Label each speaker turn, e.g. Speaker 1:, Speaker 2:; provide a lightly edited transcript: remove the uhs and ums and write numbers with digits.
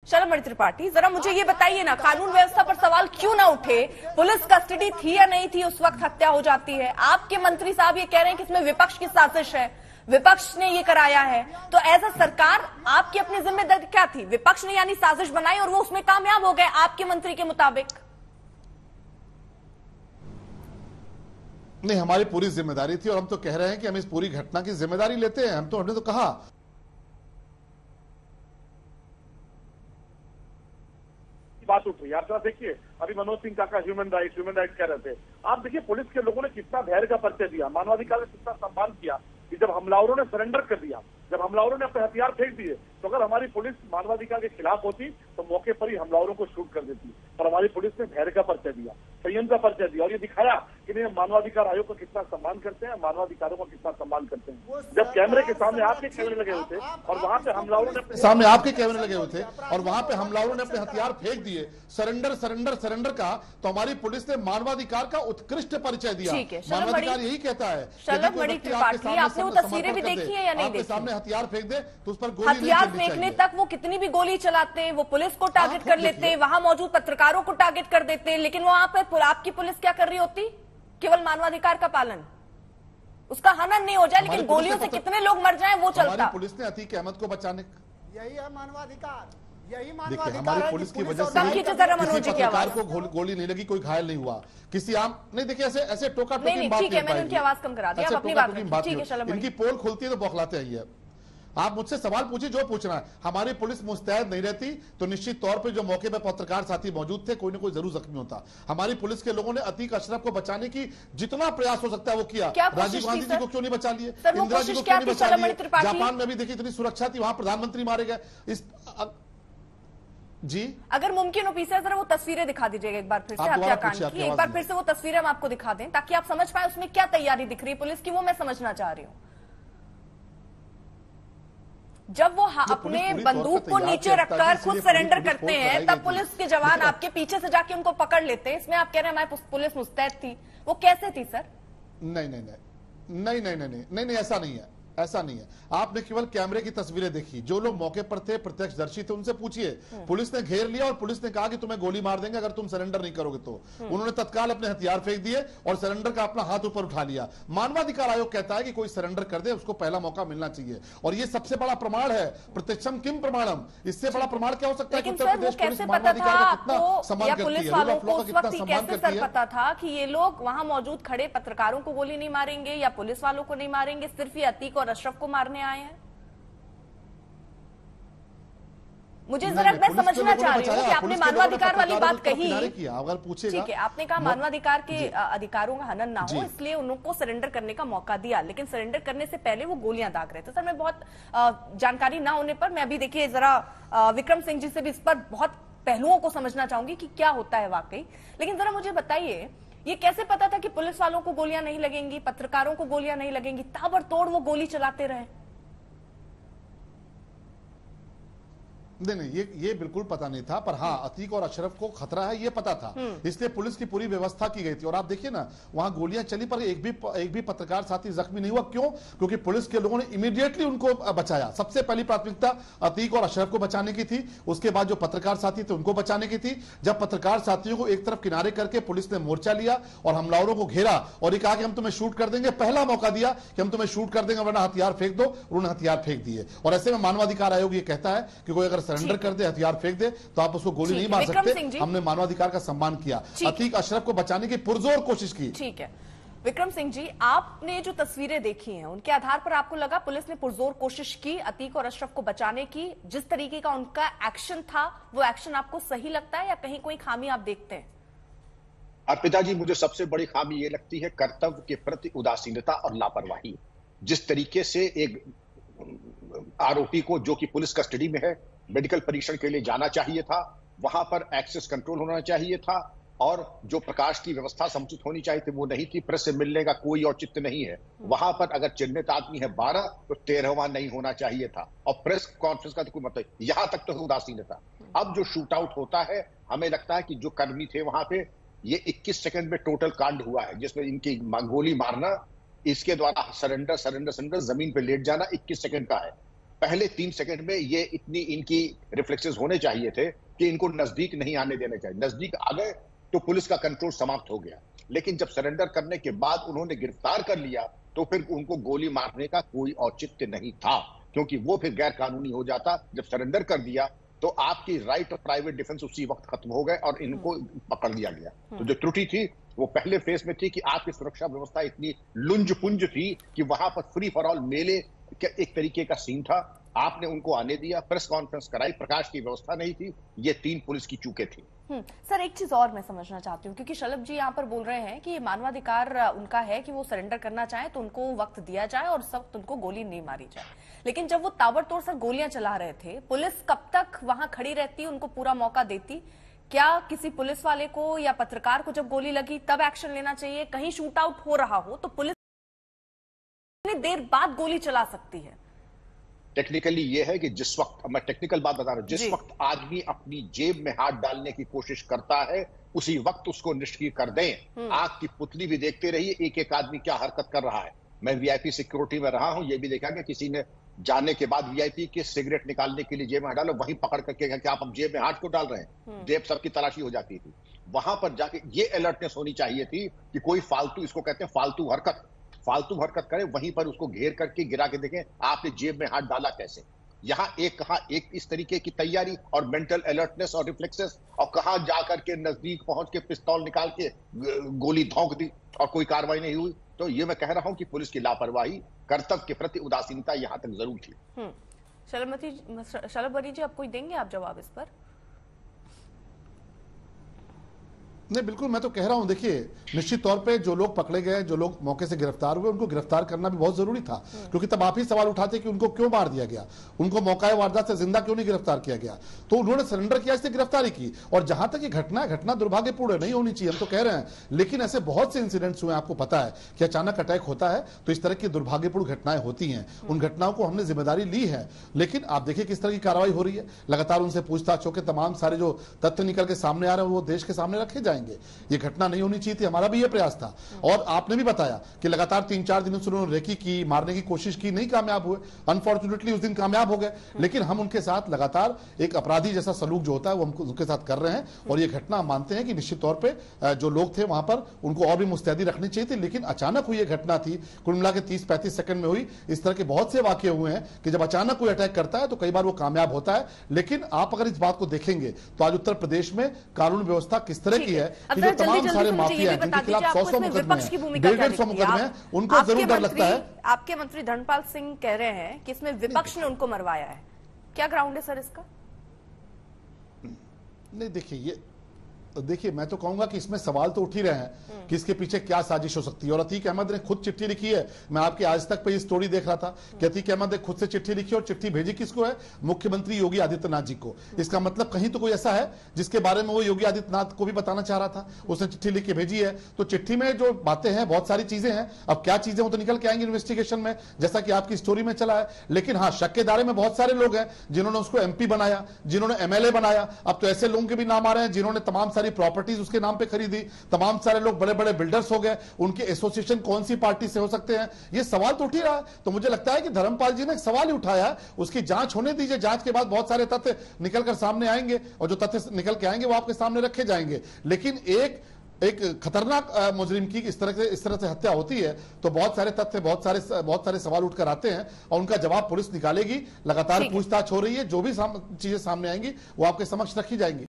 Speaker 1: शलभ मणि त्रिपाठी, जरा मुझे ये बताइए ना, कानून व्यवस्था पर सवाल क्यों ना उठे? पुलिस कस्टडी थी या नहीं थी उस वक्त हत्या हो जाती है? आपके मंत्री साहब ये कह रहे हैं कि इसमें विपक्ष की साजिश है, विपक्ष ने ये कराया है। तो एज अ सरकार आपकी अपनी जिम्मेदारी क्या थी? विपक्ष ने यानी साजिश बनाई और वो उसमें कामयाब हो गए आपके मंत्री के मुताबिक।
Speaker 2: नहीं, हमारी पूरी जिम्मेदारी थी और हम तो कह रहे हैं कि हम इस पूरी घटना की जिम्मेदारी लेते हैं। हमने तो कहा
Speaker 3: बात उठ रही है। आप देखिए, अभी मनोज सिंह काका ह्यूमन राइट्स कह रहे थे। आप देखिए पुलिस के लोगों ने कितना धैर्य का परिचय दिया, मानवाधिकार ने कितना सम्मान किया कि जब हमलावरों ने सरेंडर कर दिया, जब हमलावरों ने अपने हथियार फेंक दिए, तो अगर हमारी पुलिस मानवाधिकार के खिलाफ होती तो मौके पर ही हमलावरों को शूट कर देती। और हमारी पुलिस ने धैर्य का परिचय दिया, संयम का परिचय दिया और ये दिखाया कि नहीं, मानवाधिकार आयोग का कितना सम्मान करते हैं, मानवाधिकारों का कितना सम्मान करते हैं। जब कैमरे के सामने आपके कैमरे लगे हुए थे और वहां पे हमलावरों ने
Speaker 2: सामने आपके कैमरे लगे हुए थे और वहां पे हमलावरों ने अपने हथियार फेंक दिए, सरेंडर सरेंडर सरेंडर का, तो हमारी पुलिस ने मानवाधिकार का उत्कृष्ट परिचय दिया। मानवाधिकार यही कहता है।
Speaker 1: शलभ मणि त्रिपाठी, आपने वो तस्वीरें भी देखी है या नहीं देखी?
Speaker 2: सामने हथियार फेंक दे तो उस पर गोली
Speaker 1: हथियार फेंकने तक वो कितनी भी गोली चलाते हैं, वो पुलिस को टारगेट कर लेते हैं, वहां मौजूद पत्रकारों को टारगेट कर देते हैं, लेकिन वहां पर आपकी पुलिस क्या कर रही होती? केवल मानवाधिकार का पालन, उसका हनन नहीं हो जाए, लेकिन गोलियों से कितने लोग मर जाएं वो चलता।
Speaker 2: पुलिस ने अतीक अहमद को बचाने,
Speaker 4: यही है मानवाधिकार, यही
Speaker 2: देखिए हमारी पुलिस की वजह से
Speaker 1: किसी
Speaker 2: पत्रकार को गोली नहीं लगी, कोई घायल नहीं हुआ, किसी आम नहीं। देखिए ऐसे ऐसे टोका टोकी बात
Speaker 1: ठीक है, मैंने उनकी आवाज कम करा दी, अपनी बात ठीक है। शलभ
Speaker 2: इनकी पोल खुलती है तो बौखलाते हैं। आप मुझसे सवाल पूछिए जो पूछना है। हमारी पुलिस मुस्तैद नहीं रहती तो निश्चित तौर पे जो मौके पे पत्रकार साथी मौजूद थे, कोई ना कोई जरूर जख्मी होता। हमारी पुलिस के लोगों ने अतीक अशरफ को बचाने की जितना प्रयास हो सकता है वो किया। राजीव गांधी जी को क्यों नहीं बचा लिए? इंदिरा जी को क्यों नहीं बचा लिए? जापान में भी देखिए इतनी सुरक्षा थी, वहां प्रधानमंत्री मारे गए। इस जी
Speaker 1: अगर मुमकिन हो पीछे जरा वो तस्वीरें दिखा दीजिएगा एक बार फिर से हत्याकांड की, एक बार फिर से वो तस्वीरें हम आपको दिखा दें ताकि आप समझ पाए उसमें क्या तैयारी दिख रही है पुलिस की, वो मैं समझना चाह रही हूँ। जब वो अपने बंदूक को नीचे रखकर खुद सरेंडर करते हैं तब पुलिस के जवान आपके पीछे से जाके उनको पकड़ लेते हैं। इसमें आप कह रहे हैं हमारी पुलिस मुस्तैद थी, वो कैसे थी सर?
Speaker 2: नहीं नहीं नहीं नहीं नहीं नहीं नहीं नहीं, ऐसा नहीं है, ऐसा नहीं है। आपने केवल कैमरे की तस्वीरें देखी, जो लोग मौके पर थे, प्रत्यक्षदर्शी थे, उनसे पूछिए। पुलिस ने घेर लिया और पुलिस ने कहा कि तुम्हें गोली मार देंगे अगर तुम सरेंडर नहीं करोगे तो। उन्होंने तत्काल अपने हथियार फेंक दिए और सरेंडर का अपना हाथ ऊपर उठा लिया। मानवाधिकार आयोग कहता है कि कोई सरेंडर कर दे उसको पहला मौका मिलना चाहिए और ये सबसे बड़ा प्रमाण है। प्रत्यक्षम किम प्रमाणम, इससे बड़ा प्रमाण क्या हो सकता है कि उत्तर प्रदेश पुलिस मानवाधिकार का कितना सम्मान करती है, रूल ऑफ लॉ का कितना सम्मान करती है।
Speaker 1: पता था कि ये लोग वहां मौजूद खड़े पत्रकारों को गोली नहीं मारेंगे या पुलिस वालों को नहीं मारेंगे, सिर्फ ये अतीक और अशरफ को मारने आए हैं? मुझे जरा मैं समझना चाह रही हूँ कि आपने मानवाधिकार वाली बात कही,
Speaker 2: अगर पूछेगा
Speaker 1: ठीक है, आपने कहा मानवाधिकार के अधिकारों का हनन ना हो इसलिए उनको सरेंडर करने का मौका दिया, लेकिन सरेंडर करने से पहले वो गोलियां दाग रहे थे। सर मैं बहुत जानकारी ना होने पर मैं अभी देखिए जरा विक्रम सिंह जी से भी इस पर बहुत पहलुओं को समझना चाहूंगी कि क्या होता है वाकई। लेकिन जरा मुझे बताइए ये कैसे पता था कि पुलिस वालों को गोलियां नहीं लगेंगी, पत्रकारों को गोलियां नहीं लगेंगी, ताबड़तोड़ वो गोली चलाते रहे?
Speaker 2: नहीं, ये बिल्कुल पता नहीं था, पर हाँ अतीक और अशरफ को खतरा है ये पता था, इसलिए पुलिस की पूरी व्यवस्था की गई थी। और आप देखिए ना वहां गोलियां चली पर एक भी पत्रकार साथी जख्मी नहीं हुआ। क्यों? क्योंकि पुलिस के लोगों ने इमीडिएटली उनको बचाया। सबसे पहली प्राथमिकता अतीक और अशरफ को बचाने की थी, उसके बाद जो पत्रकार साथी थे उनको बचाने की थी। जब पत्रकार साथियों को एक तरफ किनारे करके पुलिस ने मोर्चा लिया और हमलावरों को घेरा और ये कहा कि हम तुम्हें शूट कर देंगे, पहला मौका दिया कि हम तुम्हें शूट कर देंगे वरना हथियार फेंक दो, उन्होंने हथियार फेंक दिए। और ऐसे में मानवाधिकार आयोग ये कहता है कि कोई अगर सरेंडर कर दे, हथियार फेंक दे, तो आप उसको गोली नहीं मार सकते। हमने मानवाधिकार का सम्मान किया, अतीक अशरफ को बचाने की पुरजोर कोशिश की।
Speaker 1: ठीक है विक्रम सिंह जी, आपने जो तस्वीरें देखी हैं उनके आधार पर आपको लगा पुलिस ने पुरजोर कोशिश की अतीक और अशरफ को बचाने की, जिस तरीके का उनका एक्शन था वो एक्शन आपको सही लगता है या कहीं कोई खामी आप देखते हैं?
Speaker 5: अर्पिता जी, मुझे सबसे बड़ी खामी ये लगती है कर्तव्य के प्रति उदासीनता और लापरवाही। जिस तरीके से एक आरोपी को जो कि पुलिस कस्टडी में है मेडिकल परीक्षण के लिए जाना चाहिए था, वहां पर एक्सेस कंट्रोल होना चाहिए था और जो प्रकाश की व्यवस्था समुचित होनी चाहिए थी वो नहीं थी। प्रेस से मिलने का कोई औचित्य नहीं है। वहां पर अगर चिन्हित आदमी है 12 तो 13वां नहीं होना चाहिए था और प्रेस कॉन्फ्रेंस का तो कोई मतलब, यहां तक तो उदासीन था। अब जो शूट आउट होता है हमें लगता है कि जो कर्मी थे वहां पे, ये 21 सेकंड में टोटल कांड हुआ है जिसमें इनकी गोली मारना, इसके द्वारा सरेंडर जमीन पे लेट जाना 21 सेकंड का है। पहले 3 सेकंड में ये इतनी इनकी रिफ्लेक्सेस होने चाहिए थे कि इनको नजदीक नहीं आने देने चाहिए। नजदीक आ गए तो पुलिस का कंट्रोल समाप्त हो गया। लेकिन जब सरेंडर करने के बाद उन्होंने गिरफ्तार कर लिया तो फिर उनको गोली मारने का कोई औचित्य नहीं था, क्योंकि वो फिर गैर कानूनी हो जाता। जब सरेंडर कर दिया तो आपकी राइट और प्राइवेट डिफेंस उसी वक्त खत्म हो गए और इनको पकड़ लिया गया। तो जो त्रुटि थी वो पहले फेज में थी कि आपकी सुरक्षा व्यवस्था इतनी लुंज पुंज थी कि वहां पर फ्री फॉर ऑल मेले एक तरीके का सीन था। आपने उनको आने दिया, प्रेस कॉन्फ्रेंस कराई, प्रकाश की व्यवस्था नहीं थी। ये 3 पुलिस की चूकें थी।
Speaker 1: सर एक चीज और मैं समझना चाहती हूँ, क्योंकि शलभ जी यहाँ पर बोल रहे हैं कि मानवाधिकार उनका है कि वो सरेंडर करना चाहे तो उनको वक्त दिया जाए और उस वक्त उनको गोली नहीं मारी जाए। लेकिन जब वो ताबड़तोड़ सर गोलियां चला रहे थे, पुलिस कब तक वहां खड़ी रहती, उनको पूरा मौका देती? क्या किसी पुलिस वाले को या पत्रकार को जब गोली लगी तब एक्शन लेना चाहिए? कहीं शूट आउट हो रहा हो तो पुलिस कितनी देर बाद गोली चला सकती है?
Speaker 5: टेक्निकली ये है कि जिस वक्त, मैं टेक्निकल बात बता रहा हूं, जिस वक्त आदमी अपनी जेब में हाथ डालने की कोशिश करता है उसी वक्त उसको निष्क्रिय कर दें। आग की पुतली भी देखते रहिए एक एक आदमी क्या हरकत कर रहा है। मैं वीआईपी सिक्योरिटी में रहा हूं, ये भी देखा कि किसी ने जाने के बाद वीआईपी के सिगरेट निकालने के लिए जेब में हाथ डालो, वहीं पकड़ करके कि आप जेब में हाथ क्यों डाल रहे हैं, जेब सबकी तलाशी हो जाती थी। वहां पर जाके ये अलर्टनेस होनी चाहिए थी कि कोई फालतू, इसको कहते हैं फालतू हरकत करे, वहीं पर उसको घेर करके गिरा के देखें आपने जेब में हाथ डाला कैसे। यहां एक इस तरीके की तैयारी और मेंटल अलर्टनेस और रिफ्लेक्सेस, और कहां जाकर के नजदीक पहुंच के पिस्तौल निकाल के गोली धौंक दी और कोई कार्रवाई नहीं हुई। तो ये मैं कह रहा हूं कि पुलिस की लापरवाही, कर्तव्य के प्रति उदासीनता यहां तक जरूर थी।
Speaker 1: शलभ जी, आप कोई देंगे आप जवाब इस पर?
Speaker 2: नहीं, बिल्कुल, मैं तो कह रहा हूं, देखिए निश्चित तौर पे जो लोग पकड़े गए, जो लोग मौके से गिरफ्तार हुए, उनको गिरफ्तार करना भी बहुत जरूरी था, क्योंकि तब आप ही सवाल उठाते कि उनको क्यों मार दिया गया, उनको मौका वारदात से जिंदा क्यों नहीं गिरफ्तार किया गया। तो उन्होंने सरेंडर किया, इससे गिरफ्तारी की। और जहां तक ये घटना दुर्भाग्यपूर्ण नहीं होनी चाहिए, हम तो कह रहे हैं, लेकिन ऐसे बहुत से इंसिडेंट्स हुए, आपको पता है कि अचानक अटैक होता है तो इस तरह की दुर्भाग्यपूर्ण घटनाएं होती हैं। उन घटनाओं को हमने जिम्मेदारी ली है, लेकिन आप देखिए किस तरह की कार्रवाई हो रही है। लगातार उनसे पूछताछ होकर तमाम सारे जो तथ्य निकल के सामने आ रहे हैं वो देश के सामने रखे जाएंगे। ये घटना नहीं होनी चाहिए थी, हमारा भी ये प्रयास था। और आपने भी बताया कि लगातार 3-4 दिनों से उन्होंने रेकी की, मारने की कोशिश की, नहीं कामयाब हुए। अनफॉर्चुनेटली उस दिन कामयाब हो गए, लेकिन हम उनके साथ लगातार एक अपराधी जैसा सलूक जो होता है वो हम उनके साथ कर रहे हैं। और ये घटना हम मानते हैं कि निश्चित तौर पर जो लोग थे वहां पर उनको और भी मुस्तैदी रखनी चाहिए थी, लेकिन अचानक हुई ये घटना थी, कुल मिला के 30-35 सेकंड में हुई। इस तरह के बहुत से वाकये हुए हैं कि जब अचानक कोई अटैक करता है तो कई बार वो कामयाब होता है। लेकिन आप अगर इस बात को देखेंगे तो आज उत्तर प्रदेश में कानून व्यवस्था किस तरह की है कि जो तमाम सारे माफिया हैं जिनके खिलाफ 100 मुकदमे हैं, 150 मुकदमे हैं, उनको जरूर डर लगता है।
Speaker 1: आपके मंत्री धर्मपाल सिंह कह रहे हैं कि इसमें विपक्ष ने उनको मरवाया है, क्या ग्राउंड है सर इसका?
Speaker 2: नहीं, देखिए मैं तो कहूंगा कि इसमें सवाल तो उठ ही रहे हैं कि इसके पीछे क्या साजिश हो सकती है। और अतीक अहमद ने खुद चिट्ठी लिखी है, मैं आपके आज तक पे ये स्टोरी देख रहा था कि अतीक अहमद ने खुद से चिट्ठी लिखी और चिट्ठी भेजी किसको है? मुख्यमंत्री योगी आदित्यनाथ जी को। इसका मतलब कहीं तो कोई ऐसा है जिसके बारे में वो योगी आदित्यनाथ को भी बताना चाह रहा था, उसने चिट्ठी लिख के भेजी है। तो चिट्ठी में जो बातें हैं, बहुत सारी चीजें हैं, अब क्या चीजें वो तो निकल के आएंगी इन्वेस्टिगेशन में, जैसा कि आपकी स्टोरी में चला है। लेकिन हाँ, शक के दायरे में बहुत सारे लोग हैं जिन्होंने उसको एमपी बनाया, जिन्होंने एमएलए बनाया। अब तो ऐसे लोगों के भी नाम आ रहे हैं जिन्होंने तमाम सारी प्रॉपर्टीज उसके नाम पे खरीदी, तमाम सारे लोग बड़े बड़े बिल्डर्स हो गए, उनके एसोसिएशन कौन सी पार्टी से हो सकते हैं? ये सवाल तो उठ ही रहा है। तो मुझे लगता है कि धर्मपाल जी ने एक सवाल ही उठाया, उसकी जांच होने दीजिए, जांच के बाद बहुत सारे तथ्य निकल कर सामने आएंगे और जो तथ्य निकल के आएंगे वो आपके सामने रखे जाएंगे। लेकिन एक खतरनाक मुजरिम की इस तरह से हत्या होती है तो बहुत सारे तथ्य, बहुत सारे सवाल उठकर आते हैं और उनका जवाब पुलिस निकालेगी। लगातार पूछताछ हो रही है, जो भी चीजें सामने आएंगी वो आपके समक्ष रखी जाएंगी।